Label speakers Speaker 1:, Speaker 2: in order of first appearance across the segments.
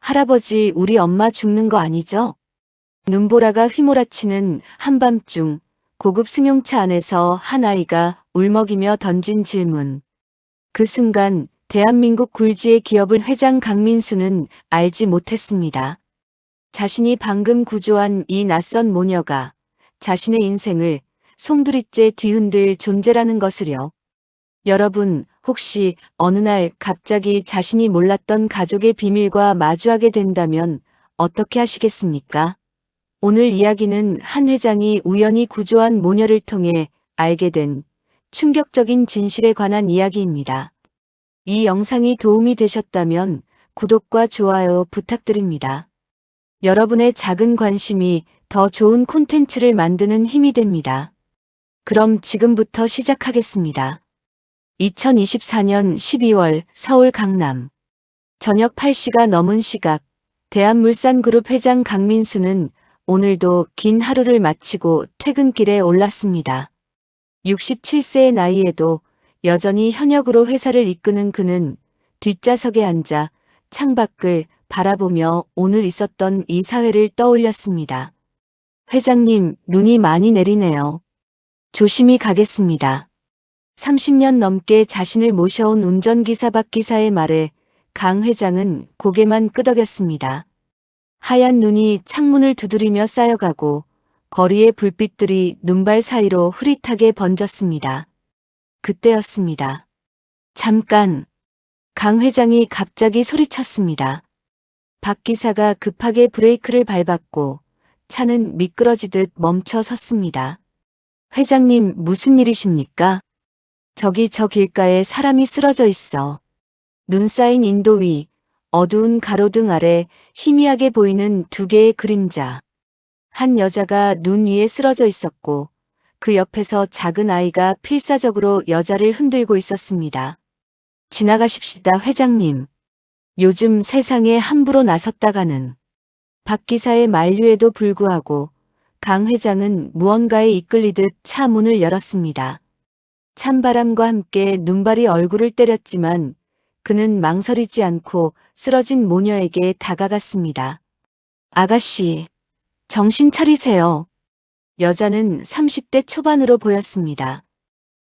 Speaker 1: 할아버지, 우리 엄마 죽는 거 아니죠? 눈보라가 휘몰아치는 한밤중 고급 승용차 안에서 한 아이가 울먹이며 던진 질문. 그 순간 대한민국 굴지의 기업을 회장 강민수는 알지 못했습니다. 자신이 방금 구조한 이 낯선 모녀가 자신의 인생을 송두리째 뒤흔들 존재라는 것을요. 여러분, 혹시 어느 날 갑자기 자신이 몰랐던 가족의 비밀과 마주하게 된다면 어떻게 하시겠습니까? 오늘 이야기는 한 회장이 우연히 구조한 모녀를 통해 알게 된 충격적인 진실에 관한 이야기입니다. 이 영상이 도움이 되셨다면 구독과 좋아요 부탁드립니다. 여러분의 작은 관심이 더 좋은 콘텐츠를 만드는 힘이 됩니다. 그럼 지금부터 시작하겠습니다. 2024년 12월 서울 강남. 저녁 8시가 넘은 시각, 대한물산그룹 회장 강민수는 오늘도 긴 하루를 마치고 퇴근길에 올랐습니다. 67세의 나이에도 여전히 현역으로 회사를 이끄는 그는 뒷좌석에 앉아 창밖을 바라보며 오늘 있었던 이 사회를 떠올렸습니다. 회장님, 눈이 많이 내리네요. 조심히 가겠습니다. 30년 넘게 자신을 모셔온 운전기사 박 기사의 말에 강 회장은 고개만 끄덕였습니다. 하얀 눈이 창문을 두드리며 쌓여가고 거리의 불빛들이 눈발 사이로 흐릿하게 번졌습니다. 그때였습니다. 잠깐! 강 회장이 갑자기 소리쳤습니다. 박 기사가 급하게 브레이크를 밟았고 차는 미끄러지듯 멈춰 섰습니다. 회장님, 무슨 일이십니까? 저기 저 길가에 사람이 쓰러져 있어. 눈 쌓인 인도 위, 어두운 가로등 아래 희미하게 보이는 두 개의 그림자. 한 여자가 눈 위에 쓰러져 있었고 그 옆에서 작은 아이가 필사적으로 여자를 흔들고 있었습니다. 지나가십시다, 회장님. 요즘 세상에 함부로 나섰다가는. 박 기사의 만류에도 불구하고 강 회장은 무언가에 이끌리듯 차 문을 열었습니다. 찬바람과 함께 눈발이 얼굴을 때렸지만 그는 망설이지 않고 쓰러진 모녀에게 다가갔습니다. 아가씨, 정신 차리세요. 여자는 30대 초반으로 보였습니다.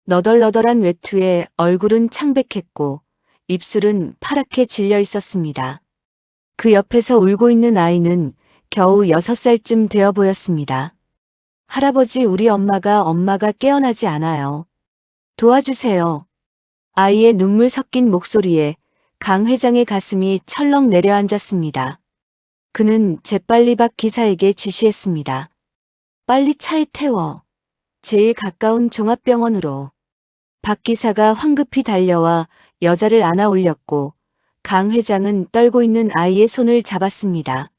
Speaker 1: 너덜너덜한 외투에 얼굴은 창백했고 입술은 파랗게 질려 있었습니다. 그 옆에서 울고 있는 아이는 겨우 6살쯤 되어 보였습니다. 할아버지, 우리 엄마가 깨어나지 않아요. 도와주세요. 아이의 눈물 섞인 목소리에 강 회장의 가슴이 철렁 내려앉았습니다. 그는 재빨리 박 기사에게 지시했습니다. 빨리 차에 태워. 제일 가까운 종합병원으로. 박 기사가 황급히 달려와 여자를 안아 올렸고 강 회장은 떨고 있는 아이의 손을 잡았습니다.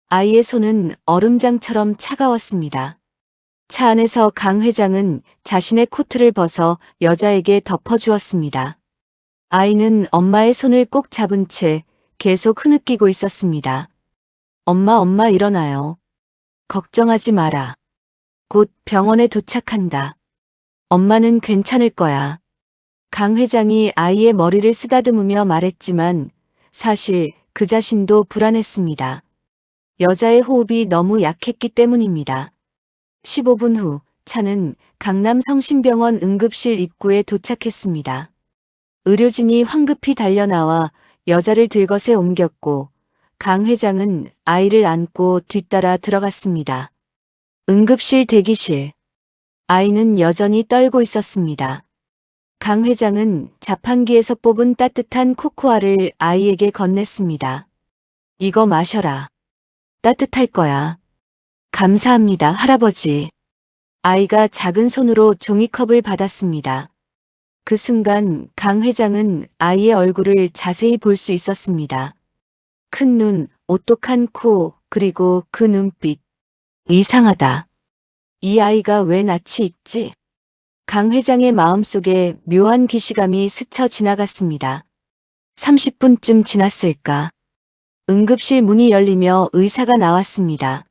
Speaker 1: 아이의 손은 얼음장처럼 차가웠습니다. 차 안에서 강 회장은 자신의 코트를 벗어 여자에게 덮어주었습니다. 아이는 엄마의 손을 꼭 잡은 채 계속 흐느끼고 있었습니다. 엄마 일어나요. 걱정하지 마라. 곧 병원에 도착한다. 엄마는 괜찮을 거야. 강 회장이 아이의 머리를 쓰다듬으며 말했지만 사실 그 자신도 불안했습니다. 여자의 호흡이 너무 약했기 때문입니다. 15분 후 차는 강남 성심병원 응급실 입구에 도착했습니다. 의료진이 황급히 달려나와 여자를 들것에 옮겼고 강 회장은 아이를 안고 뒤따라 들어갔습니다. 응급실 대기실. 아이는 여전히 떨고 있었습니다. 강 회장은 자판기에서 뽑은 따뜻한 코코아를 아이에게 건넸습니다. 이거 마셔라. 따뜻할 거야. 감사합니다, 할아버지. 아이가 작은 손으로 종이컵을 받았습니다. 그 순간 강 회장은 아이의 얼굴을 자세히 볼 수 있었습니다. 큰 눈, 오똑한 코, 그리고 그 눈빛. 이상하다. 이 아이가 왜 낯이 익지? 강 회장의 마음속에 묘한 기시감이 스쳐 지나갔습니다. 30분쯤 지났을까? 응급실 문이 열리며 의사가 나왔습니다.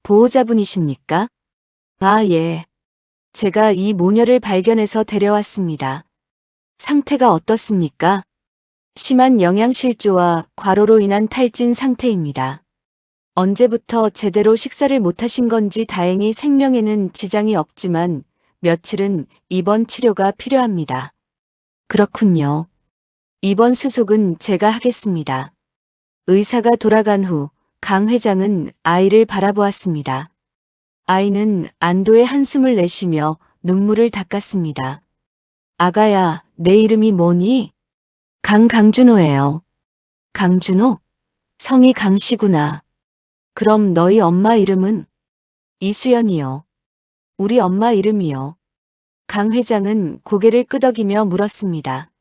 Speaker 1: 보호자분이십니까? 아, 예. 제가 이 모녀를 발견해서 데려왔습니다. 상태가 어떻습니까? 심한 영양실조와 과로로 인한 탈진 상태입니다. 언제부터 제대로 식사를 못하신 건지 다행히 생명에는 지장이 없지만 며칠은 입원 치료가 필요합니다. 그렇군요. 입원 수속은 제가 하겠습니다. 의사가 돌아간 후 강 회장은 아이를 바라보았습니다. 아이는 안도의 한숨을 내쉬며 눈물을 닦았습니다. 아가야, 내 이름이 뭐니? 강준호예요. 강준호? 성이 강씨구나. 그럼 너희 엄마 이름은? 이수연이요. 우리 엄마 이름이요. 강 회장은 고개를 끄덕이며 물었습니다.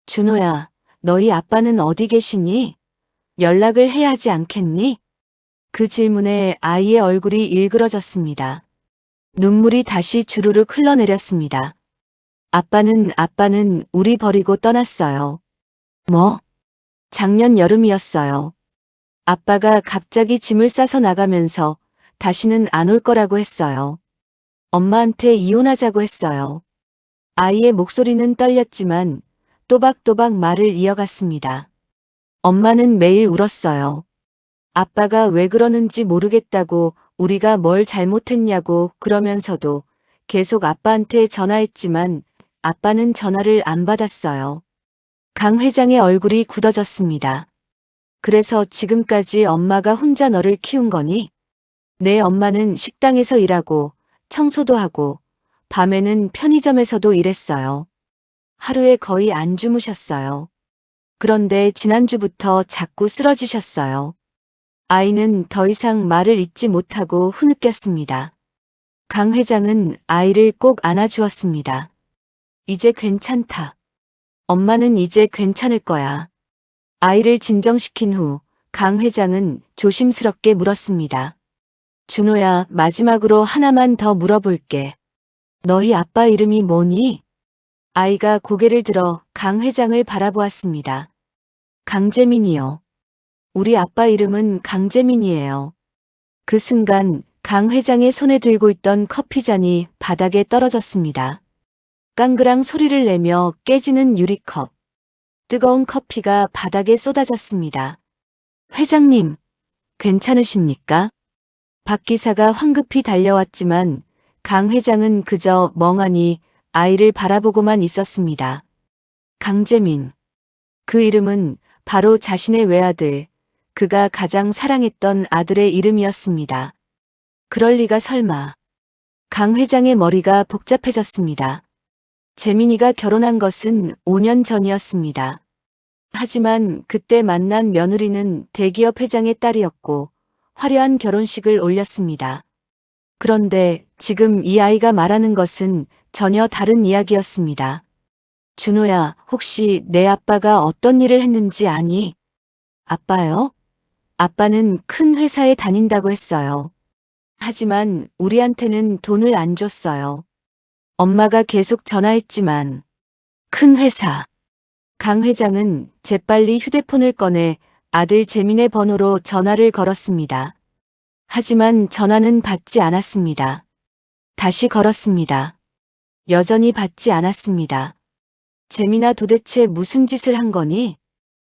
Speaker 1: 준호야, 너희 아빠는 어디 계시니? 연락을 해야 하지 않겠니? 그 질문에 아이의 얼굴이 일그러졌습니다. 눈물이 다시 주르륵 흘러내렸습니다. 아빠는 우리 버리고 떠났어요. 뭐? 작년 여름이었어요. 아빠가 갑자기 짐을 싸서 나가면서 다시는 안 올 거라고 했어요. 엄마한테 이혼하자고 했어요. 아이의 목소리는 떨렸지만 또박또박 말을 이어갔습니다. 엄마는 매일 울었어요. 아빠가 왜 그러는지 모르겠다고 우리가 뭘 잘못했냐고 그러면서도 계속 아빠한테 전화했지만 아빠는 전화를 안 받았어요. 강 회장의 얼굴이 굳어졌습니다. 그래서 지금까지 엄마가 혼자 너를 키운 거니? 내 엄마는 식당에서 일하고 청소도 하고 밤에는 편의점에서도 일했어요. 하루에 거의 안 주무셨어요. 그런데 지난주부터 자꾸 쓰러지셨어요. 아이는 더 이상 말을 잇지 못하고 흐느꼈습니다. 강 회장은 아이를 꼭 안아주었습니다. 이제 괜찮다. 엄마는 이제 괜찮을 거야. 아이를 진정시킨 후 강 회장은 조심스럽게 물었습니다. 준호야, 마지막으로 하나만 더 물어볼게. 너희 아빠 이름이 뭐니? 아이가 고개를 들어 강 회장을 바라보았습니다. 강재민이요. 우리 아빠 이름은 강재민이에요. 그 순간 강 회장의 손에 들고 있던 커피잔이 바닥에 떨어졌습니다. 깡그랑 소리를 내며 깨지는 유리컵. 뜨거운 커피가 바닥에 쏟아졌습니다. 회장님, 괜찮으십니까? 박 기사가 황급히 달려왔지만 강 회장은 그저 멍하니 아이를 바라보고만 있었습니다. 강재민. 그 이름은 바로 자신의 외아들, 그가 가장 사랑했던 아들의 이름이었습니다. 그럴 리가 설마. 강 회장의 머리가 복잡해졌습니다. 재민이가 결혼한 것은 5년 전이었습니다. 하지만 그때 만난 며느리는 대기업 회장의 딸이었고 화려한 결혼식을 올렸습니다. 그런데 지금 이 아이가 말하는 것은 전혀 다른 이야기였습니다. 준호야, 혹시 내 아빠가 어떤 일을 했는지 아니? 아빠요? 아빠는 큰 회사에 다닌다고 했어요. 하지만 우리한테는 돈을 안 줬어요. 엄마가 계속 전화했지만 큰 회사. 강 회장은 재빨리 휴대폰을 꺼내 아들 재민의 번호로 전화를 걸었습니다. 하지만 전화는 받지 않았습니다. 다시 걸었습니다. 여전히 받지 않았습니다. 재민아, 도대체 무슨 짓을 한 거니?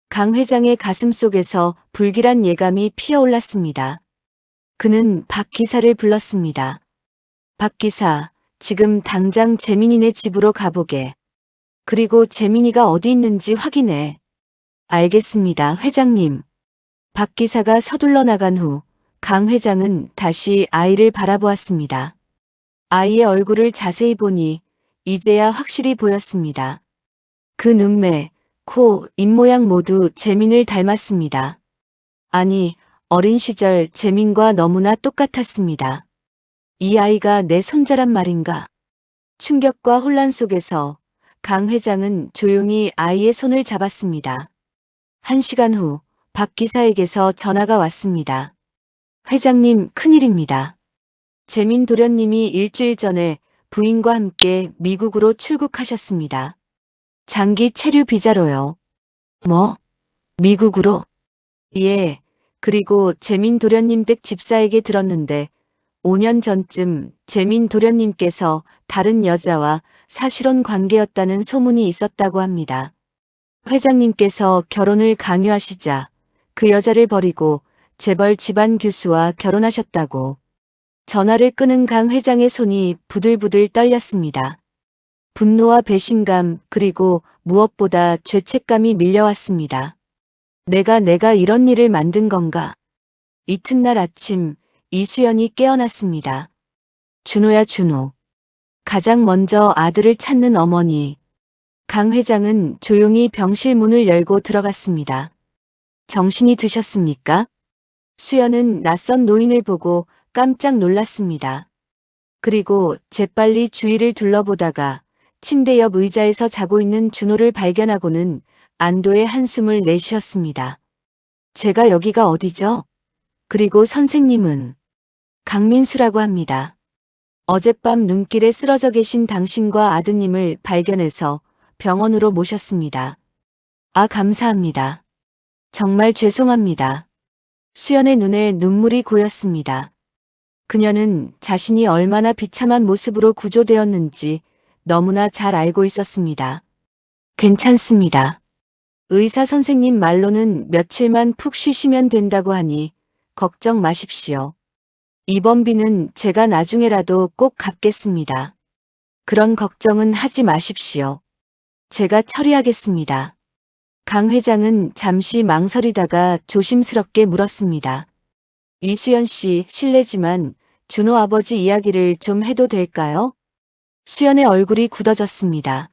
Speaker 1: 강 회장의 가슴 속에서 불길한 예감이 피어올랐습니다. 그는 박 기사를 불렀습니다. 박 기사, 지금 당장 재민이네 집으로 가보게. 그리고 재민이가 어디 있는지 확인해. 알겠습니다, 회장님. 박 기사가 서둘러 나간 후 강 회장은 다시 아이를 바라보았습니다. 아이의 얼굴을 자세히 보니 이제야 확실히 보였습니다. 그 눈매, 코, 입모양 모두 재민을 닮았습니다. 아니, 어린 시절 재민과 너무나 똑같았습니다. 이 아이가 내 손자란 말인가? 충격과 혼란 속에서 강 회장은 조용히 아이의 손을 잡았습니다. 1시간 후 박 기사에게서 전화가 왔습니다. 회장님, 큰일입니다. 재민 도련님이 일주일 전에 부인과 함께 미국으로 출국하셨습니다. 장기 체류 비자로요. 뭐? 미국으로? 예. 그리고 재민 도련님 댁 집사에게 들었는데 5년 전쯤 재민 도련님께서 다른 여자와 사실혼 관계였다는 소문이 있었다고 합니다. 회장님께서 결혼을 강요하시자 그 여자를 버리고 재벌 집안 교수와 결혼하셨다고. 전화를 끄는 강 회장의 손이 부들부들 떨렸습니다. 분노와 배신감 그리고 무엇보다 죄책감이 밀려왔습니다. 내가 이런 일을 만든 건가? 이튿날 아침 이수연이 깨어났습니다. 준호야 준호. 가장 먼저 아들을 찾는 어머니. 강 회장은 조용히 병실 문을 열고 들어갔습니다. 정신이 드셨습니까? 수연은 낯선 노인을 보고 깜짝 놀랐습니다. 그리고 재빨리 주위를 둘러보다가 침대 옆 의자에서 자고 있는 준호를 발견하고는 안도의 한숨을 내쉬었습니다. 제가 여기가 어디죠? 그리고 선생님은 강민수라고 합니다. 어젯밤 눈길에 쓰러져 계신 당신과 아드님을 발견해서 병원으로 모셨습니다. 아, 감사합니다. 정말 죄송합니다. 수연의 눈에 눈물이 고였습니다. 그녀는 자신이 얼마나 비참한 모습으로 구조되었는지 너무나 잘 알고 있었습니다. 괜찮습니다. 의사 선생님 말로는 며칠만 푹 쉬시면 된다고 하니 걱정 마십시오. 입원비는 제가 나중에라도 꼭 갚겠습니다. 그런 걱정은 하지 마십시오. 제가 처리하겠습니다. 강 회장은 잠시 망설이다가 조심스럽게 물었습니다. 이수연 씨, 실례지만 준호 아버지 이야기를 좀 해도 될까요? 수연의 얼굴이 굳어졌습니다.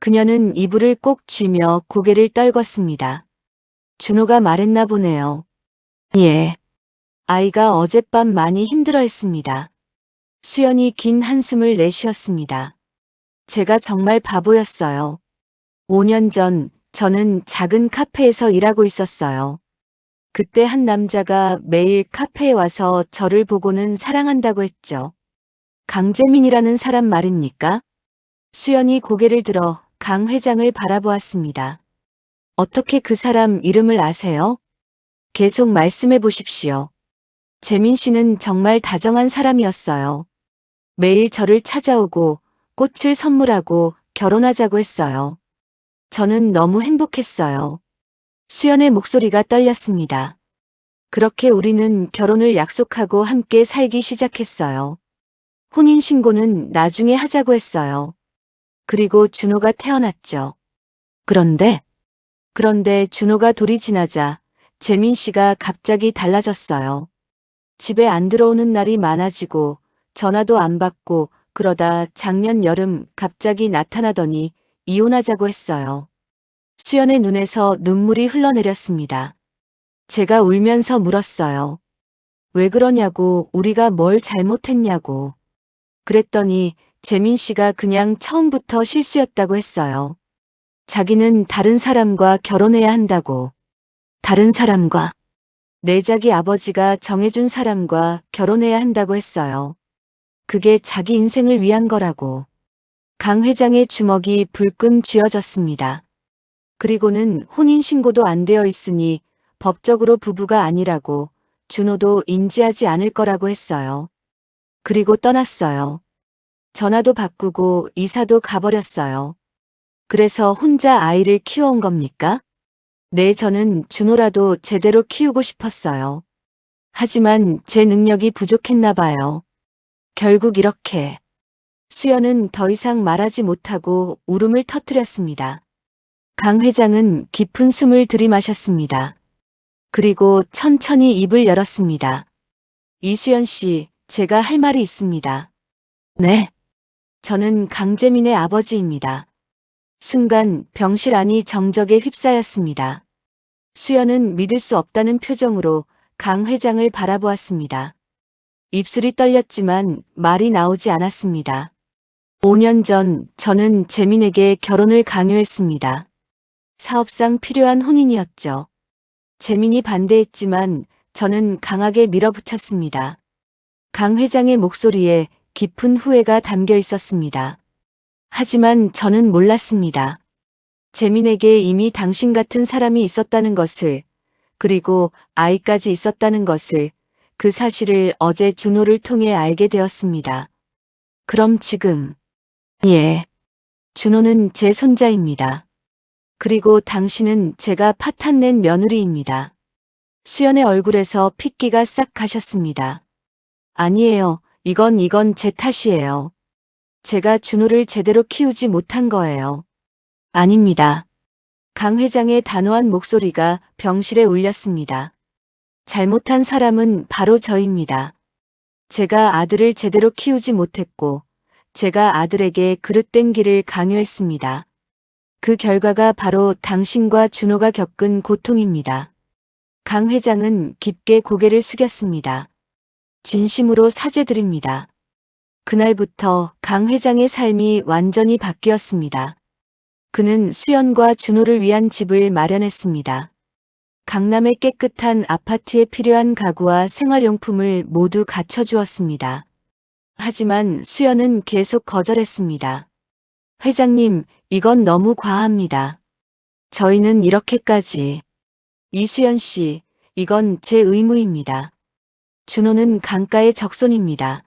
Speaker 1: 그녀는 이불을 꼭 쥐며 고개를 떨궜습니다. 준호가 말했나 보네요. 예. 아이가 어젯밤 많이 힘들어했습니다. 수연이 긴 한숨을 내쉬었습니다. 제가 정말 바보였어요. 5년 전 저는 작은 카페에서 일하고 있었어요. 그때 한 남자가 매일 카페에 와서 저를 보고는 사랑한다고 했죠. 강재민이라는 사람 말입니까? 수연이 고개를 들어 강 회장을 바라보았습니다. 어떻게 그 사람 이름을 아세요? 계속 말씀해 보십시오. 재민 씨는 정말 다정한 사람이었어요. 매일 저를 찾아오고 꽃을 선물하고 결혼하자고 했어요. 저는 너무 행복했어요. 수연의 목소리가 떨렸습니다. 그렇게 우리는 결혼을 약속하고 함께 살기 시작했어요. 혼인신고는 나중에 하자고 했어요. 그리고 준호가 태어났죠. 그런데 준호가 돌이 지나자 재민 씨가 갑자기 달라졌어요. 집에 안 들어오는 날이 많아지고 전화도 안 받고 그러다 작년 여름 갑자기 나타나더니 이혼하자고 했어요. 수연의 눈에서 눈물이 흘러내렸습니다. 제가 울면서 물었어요. 왜 그러냐고, 우리가 뭘 잘못했냐고. 그랬더니 재민 씨가 그냥 처음부터 실수였다고 했어요. 자기는 다른 사람과 결혼해야 한다고. 다른 사람과. 내 자기 아버지가 정해준 사람과 결혼해야 한다고 했어요. 그게 자기 인생을 위한 거라고. 강 회장의 주먹이 불끈 쥐어졌습니다. 그리고는 혼인신고도 안 되어 있으니 법적으로 부부가 아니라고, 준호도 인지하지 않을 거라고 했어요. 그리고 떠났어요. 전화도 바꾸고 이사도 가버렸어요. 그래서 혼자 아이를 키워온 겁니까? 네, 저는 준호라도 제대로 키우고 싶었어요. 하지만 제 능력이 부족했나 봐요. 결국 이렇게. 수연은 더 이상 말하지 못하고 울음을 터뜨렸습니다. 강 회장은 깊은 숨을 들이마셨습니다. 그리고 천천히 입을 열었습니다. 이수연 씨, 제가 할 말이 있습니다. 네. 저는 강재민의 아버지입니다. 순간 병실 안이 정적에 휩싸였습니다. 수연은 믿을 수 없다는 표정으로 강 회장을 바라보았습니다. 입술이 떨렸지만 말이 나오지 않았습니다. 5년 전 저는 재민에게 결혼을 강요했습니다. 사업상 필요한 혼인이었죠. 재민이 반대했지만 저는 강하게 밀어붙였습니다. 강 회장의 목소리에 깊은 후회가 담겨 있었습니다. 하지만 저는 몰랐습니다. 재민에게 이미 당신 같은 사람이 있었다는 것을, 그리고 아이까지 있었다는 것을, 그 사실을 어제 준호를 통해 알게 되었습니다. 그럼 지금, 예, 준호는 제 손자입니다. 그리고 당신은 제가 파탄낸 며느리입니다. 수연의 얼굴에서 핏기가 싹 가셨습니다. 아니에요. 이건 제 탓이에요. 제가 준호를 제대로 키우지 못한 거예요. 아닙니다. 강 회장의 단호한 목소리가 병실에 울렸습니다. 잘못한 사람은 바로 저입니다. 제가 아들을 제대로 키우지 못했고, 제가 아들에게 그릇된 길을 강요했습니다. 그 결과가 바로 당신과 준호가 겪은 고통입니다. 강 회장은 깊게 고개를 숙였습니다. 진심으로 사죄드립니다. 그날부터 강 회장의 삶이 완전히 바뀌었습니다. 그는 수연과 준호를 위한 집을 마련했습니다. 강남의 깨끗한 아파트에 필요한 가구와 생활용품을 모두 갖춰주었습니다. 하지만 수연은 계속 거절했습니다. 회장님, 이건 너무 과합니다. 저희는 이렇게까지. 이수연 씨, 이건 제 의무입니다. 준호는 강가의 적손입니다.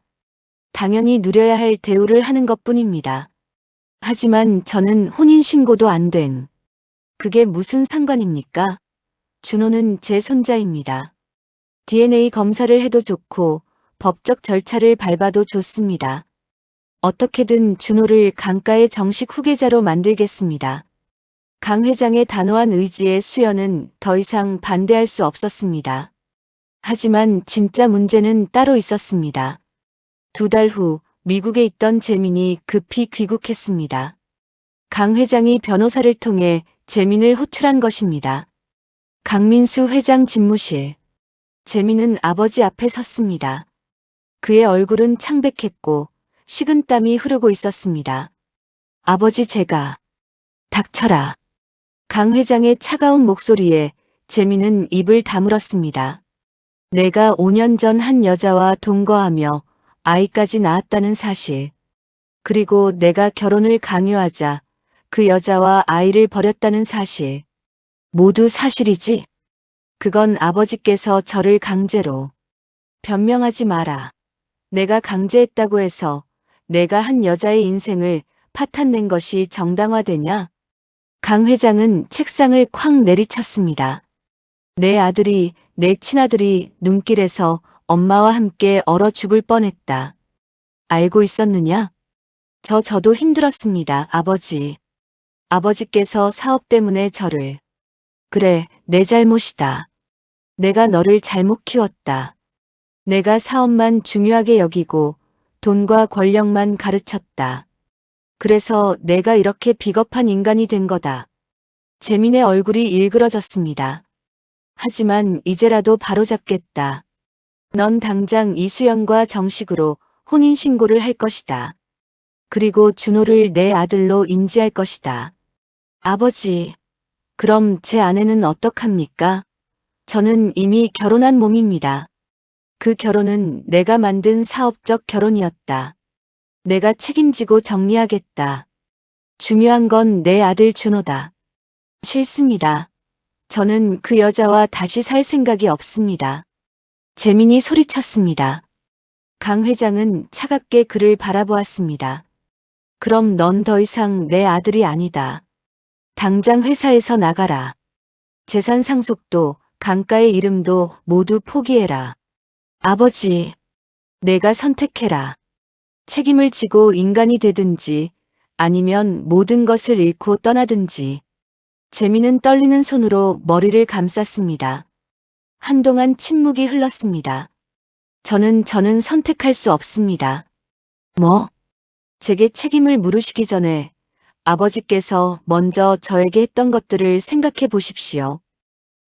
Speaker 1: 당연히 누려야 할 대우를 하는 것뿐입니다. 하지만 저는 혼인신고도 안 된. 그게 무슨 상관입니까? 준호는 제 손자입니다. DNA 검사를 해도 좋고 법적 절차를 밟아도 좋습니다. 어떻게든 준호를 강가의 정식 후계자로 만들겠습니다. 강 회장의 단호한 의지에 수연은 더 이상 반대할 수 없었습니다. 하지만 진짜 문제는 따로 있었습니다. 2달 후 미국에 있던 재민이 급히 귀국했습니다. 강 회장이 변호사를 통해 재민을 호출한 것입니다. 강민수 회장 집무실. 재민은 아버지 앞에 섰습니다. 그의 얼굴은 창백했고 식은땀이 흐르고 있었습니다. 아버지 제가. 닥쳐라. 강 회장의 차가운 목소리에 재민은 입을 다물었습니다. 내가 5년 전 한 여자와 동거하며 아이까지 낳았다는 사실. 그리고 내가 결혼을 강요하자 그 여자와 아이를 버렸다는 사실. 모두 사실이지? 그건 아버지께서 저를 강제로. 변명하지 마라. 내가 강제했다고 해서 내가 한 여자의 인생을 파탄낸 것이 정당화되냐? 강 회장은 책상을 쾅 내리쳤습니다. 내 아들이, 내 친아들이 눈길에서 엄마와 함께 얼어 죽을 뻔했다. 알고 있었느냐? 저도 힘들었습니다, 아버지. 아버지께서 사업 때문에 저를. 그래, 내 잘못이다. 내가 너를 잘못 키웠다. 내가 사업만 중요하게 여기고 돈과 권력만 가르쳤다. 그래서 내가 이렇게 비겁한 인간이 된 거다. 재민의 얼굴이 일그러졌습니다. 하지만 이제라도 바로잡겠다. 넌 당장 이수연과 정식으로 혼인신고를 할 것이다. 그리고 준호를 내 아들로 인지할 것이다. 아버지, 그럼 제 아내는 어떡합니까? 저는 이미 결혼한 몸입니다. 그 결혼은 내가 만든 사업적 결혼이었다. 내가 책임지고 정리하겠다. 중요한 건 내 아들 준호다. 싫습니다. 저는 그 여자와 다시 살 생각이 없습니다. 재민이 소리쳤습니다. 강 회장은 차갑게 그를 바라보았습니다. 그럼 넌 더 이상 내 아들이 아니다. 당장 회사에서 나가라. 재산 상속도 강가의 이름도 모두 포기해라. 아버지, 내가 선택해라. 책임을 지고 인간이 되든지 아니면 모든 것을 잃고 떠나든지. 재민은 떨리는 손으로 머리를 감쌌습니다. 한동안 침묵이 흘렀습니다. 저는 선택할 수 없습니다. 뭐? 제게 책임을 물으시기 전에 아버지께서 먼저 저에게 했던 것들을 생각해 보십시오.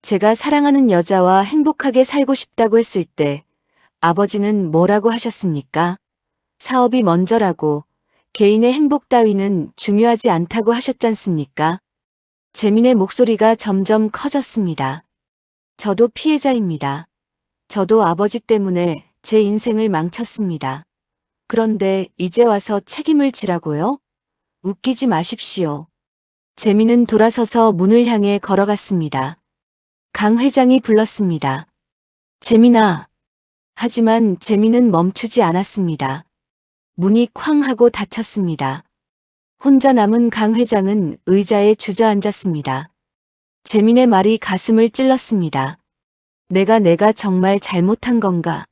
Speaker 1: 제가 사랑하는 여자와 행복하게 살고 싶다고 했을 때 아버지는 뭐라고 하셨습니까? 사업이 먼저라고 개인의 행복 따위는 중요하지 않다고 하셨잖습니까? 재민의 목소리가 점점 커졌습니다. 저도 피해자입니다. 저도 아버지 때문에 제 인생을 망쳤습니다. 그런데 이제 와서 책임을 지라고요? 웃기지 마십시오. 재민은 돌아서서 문을 향해 걸어갔습니다. 강 회장이 불렀습니다. 재민아. 하지만 재민은 멈추지 않았습니다. 문이 쾅 하고 닫혔습니다. 혼자 남은 강 회장은 의자에 주저앉았습니다. 재민의 말이 가슴을 찔렀습니다. 내가 정말 잘못한 건가?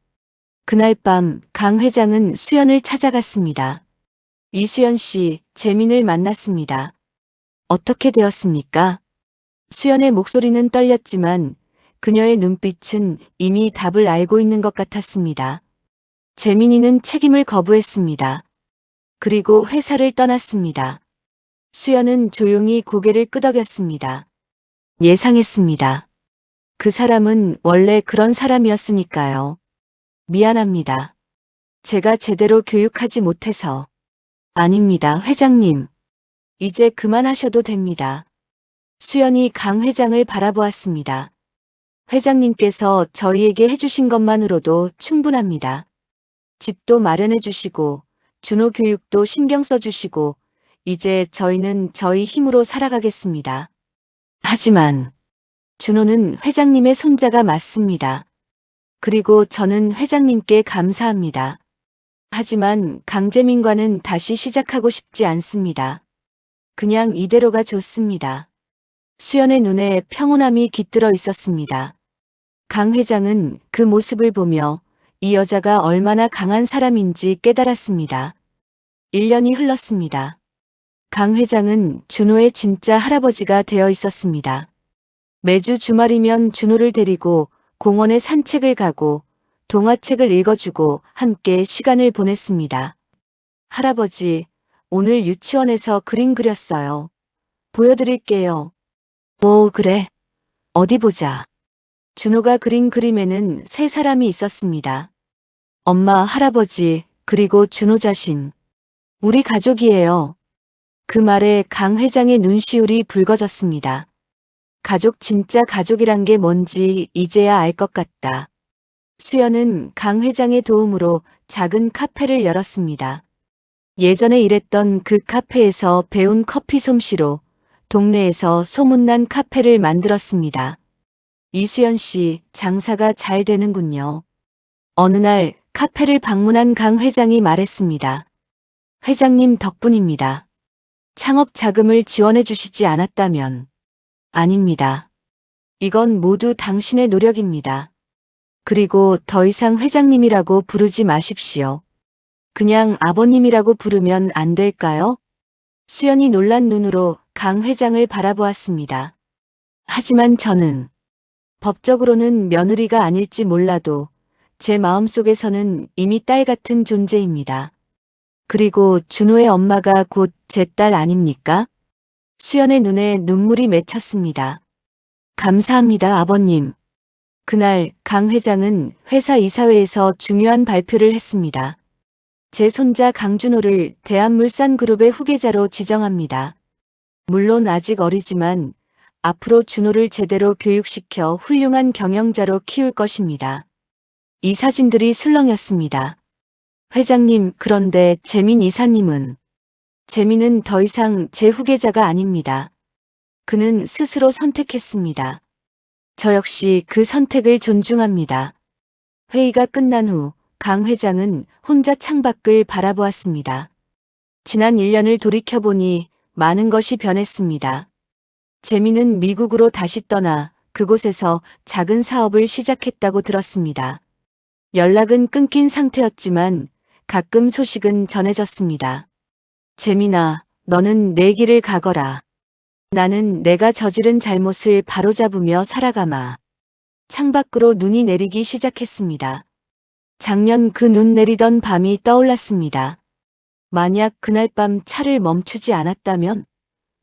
Speaker 1: 그날 밤 강 회장은 수연을 찾아갔습니다. 이수연 씨, 재민을 만났습니다. 어떻게 되었습니까? 수연의 목소리는 떨렸지만 그녀의 눈빛은 이미 답을 알고 있는 것 같았습니다. 재민이는 책임을 거부했습니다. 그리고 회사를 떠났습니다. 수연은 조용히 고개를 끄덕였습니다. 예상했습니다. 그 사람은 원래 그런 사람이었으니까요. 미안합니다. 제가 제대로 교육하지 못해서. 아닙니다, 회장님. 이제 그만하셔도 됩니다. 수연이 강 회장을 바라보았습니다. 회장님께서 저희에게 해주신 것만으로도 충분합니다. 집도 마련해 주시고, 준호 교육도 신경 써 주시고, 이제 저희는 저희 힘으로 살아가겠습니다. 하지만, 준호는 회장님의 손자가 맞습니다. 그리고 저는 회장님께 감사합니다. 하지만 강재민과는 다시 시작하고 싶지 않습니다. 그냥 이대로가 좋습니다. 수연의 눈에 평온함이 깃들어 있었습니다. 강 회장은 그 모습을 보며 이 여자가 얼마나 강한 사람인지 깨달았습니다. 1년이 흘렀습니다. 강 회장은 준호의 진짜 할아버지가 되어 있었습니다. 매주 주말이면 준호를 데리고 공원에 산책을 가고 동화책을 읽어주고 함께 시간을 보냈습니다. 할아버지, 오늘 유치원에서 그림 그렸어요. 보여드릴게요. 오, 그래. 어디 보자. 준호가 그린 그림에는 세 사람이 있었습니다. 엄마, 할아버지, 그리고 준호 자신. 우리 가족이에요. 그 말에 강 회장의 눈시울이 붉어졌습니다. 가족, 진짜 가족이란 게 뭔지 이제야 알 것 같다. 수연은 강 회장의 도움으로 작은 카페를 열었습니다. 예전에 일했던 그 카페에서 배운 커피 솜씨로 동네에서 소문난 카페를 만들었습니다. 이수연 씨, 장사가 잘 되는군요. 어느 날 카페를 방문한 강 회장이 말했습니다. 회장님 덕분입니다. 창업 자금을 지원해 주시지 않았다면. 아닙니다. 이건 모두 당신의 노력입니다. 그리고 더 이상 회장님이라고 부르지 마십시오. 그냥 아버님이라고 부르면 안 될까요? 수연이 놀란 눈으로 강 회장을 바라보았습니다. 하지만 저는 법적으로는 며느리가 아닐지 몰라도 제 마음속에서는 이미 딸 같은 존재입니다. 그리고 준호의 엄마가 곧 제 딸 아닙니까? 수연의 눈에 눈물이 맺혔습니다. 감사합니다, 아버님. 그날 강 회장은 회사 이사회에서 중요한 발표를 했습니다. 제 손자 강준호를 대한물산그룹의 후계자로 지정합니다. 물론 아직 어리지만 앞으로 준호를 제대로 교육시켜 훌륭한 경영자로 키울 것입니다. 이 사진들이 술렁였습니다. 회장님, 그런데 재민 이사님은? 재민은 더 이상 제 후계자가 아닙니다. 그는 스스로 선택했습니다. 저 역시 그 선택을 존중합니다. 회의가 끝난 후 강 회장은 혼자 창밖을 바라보았습니다. 지난 1년을 돌이켜보니 많은 것이 변했습니다. 재민은 미국으로 다시 떠나 그곳에서 작은 사업을 시작했다고 들었습니다. 연락은 끊긴 상태였지만 가끔 소식은 전해졌습니다. 재민아, 너는 내 길을 가거라. 나는 내가 저지른 잘못을 바로잡으며 살아가마. 창밖으로 눈이 내리기 시작했습니다. 작년 그 눈 내리던 밤이 떠올랐습니다. 만약 그날 밤 차를 멈추지 않았다면,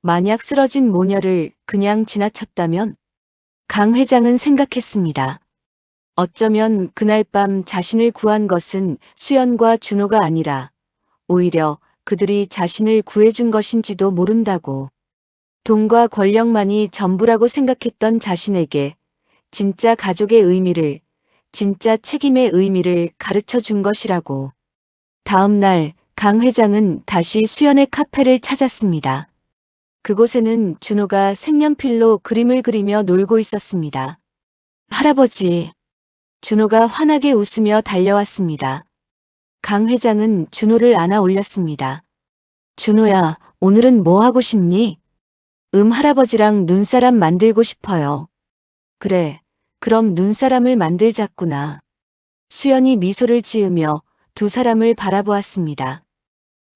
Speaker 1: 만약 쓰러진 모녀를 그냥 지나쳤다면, 강 회장은 생각했습니다. 어쩌면 그날 밤 자신을 구한 것은 수연과 준호가 아니라 오히려 그들이 자신을 구해준 것인지도 모른다고. 돈과 권력만이 전부라고 생각했던 자신에게 진짜 가족의 의미를, 진짜 책임의 의미를 가르쳐 준 것이라고. 다음 날 강 회장은 다시 수연의 카페를 찾았습니다. 그곳에는 준호가 색연필로 그림을 그리며 놀고 있었습니다. 할아버지. 준호가 환하게 웃으며 달려왔습니다. 강 회장은 준호를 안아 올렸습니다. 준호야, 오늘은 뭐 하고 싶니? 할아버지랑 눈사람 만들고 싶어요. 그래, 그럼 눈사람을 만들자꾸나. 수연이 미소를 지으며 두 사람을 바라보았습니다.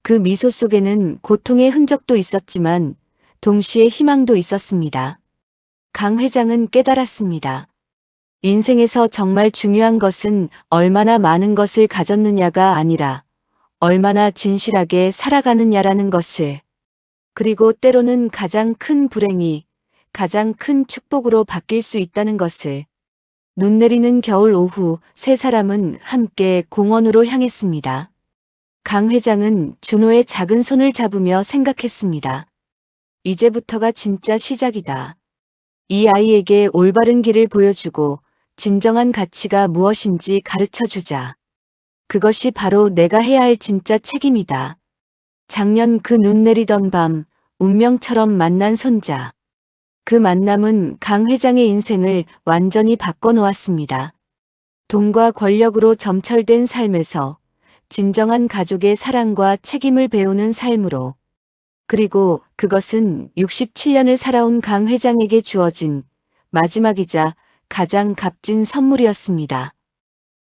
Speaker 1: 그 미소 속에는 고통의 흔적도 있었지만 동시에 희망도 있었습니다. 강 회장은 깨달았습니다. 인생에서 정말 중요한 것은 얼마나 많은 것을 가졌느냐가 아니라 얼마나 진실하게 살아가느냐라는 것을. 그리고 때로는 가장 큰 불행이 가장 큰 축복으로 바뀔 수 있다는 것을. 눈 내리는 겨울 오후 세 사람은 함께 공원으로 향했습니다. 강 회장은 준호의 작은 손을 잡으며 생각했습니다. 이제부터가 진짜 시작이다. 이 아이에게 올바른 길을 보여주고 진정한 가치가 무엇인지 가르쳐 주자. 그것이 바로 내가 해야 할 진짜 책임이다. 작년 그 눈 내리던 밤, 운명처럼 만난 손자. 그 만남은 강 회장의 인생을 완전히 바꿔놓았습니다. 돈과 권력으로 점철된 삶에서 진정한 가족의 사랑과 책임을 배우는 삶으로. 그리고 그것은 67년을 살아온 강 회장에게 주어진 마지막이자 가장 값진 선물이었습니다.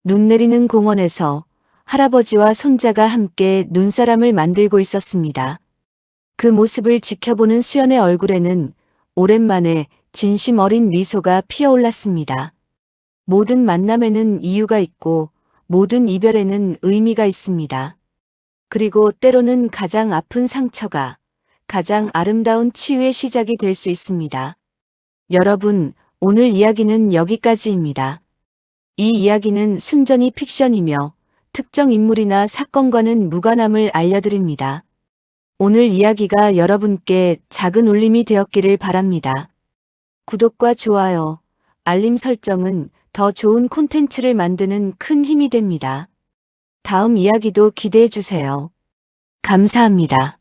Speaker 1: 눈 내리는 공원에서 할아버지와 손자가 함께 눈사람을 만들고 있었습니다. 그 모습을 지켜보는 수연의 얼굴에는 오랜만에 진심 어린 미소가 피어올랐습니다. 모든 만남에는 이유가 있고 모든 이별에는 의미가 있습니다. 그리고 때로는 가장 아픈 상처가 가장 아름다운 치유의 시작이 될 수 있습니다. 여러분, 오늘 이야기는 여기까지입니다. 이 이야기는 순전히 픽션이며 특정 인물이나 사건과는 무관함을 알려드립니다. 오늘 이야기가 여러분께 작은 울림이 되었기를 바랍니다. 구독과 좋아요, 알림 설정은 더 좋은 콘텐츠를 만드는 큰 힘이 됩니다. 다음 이야기도 기대해 주세요. 감사합니다.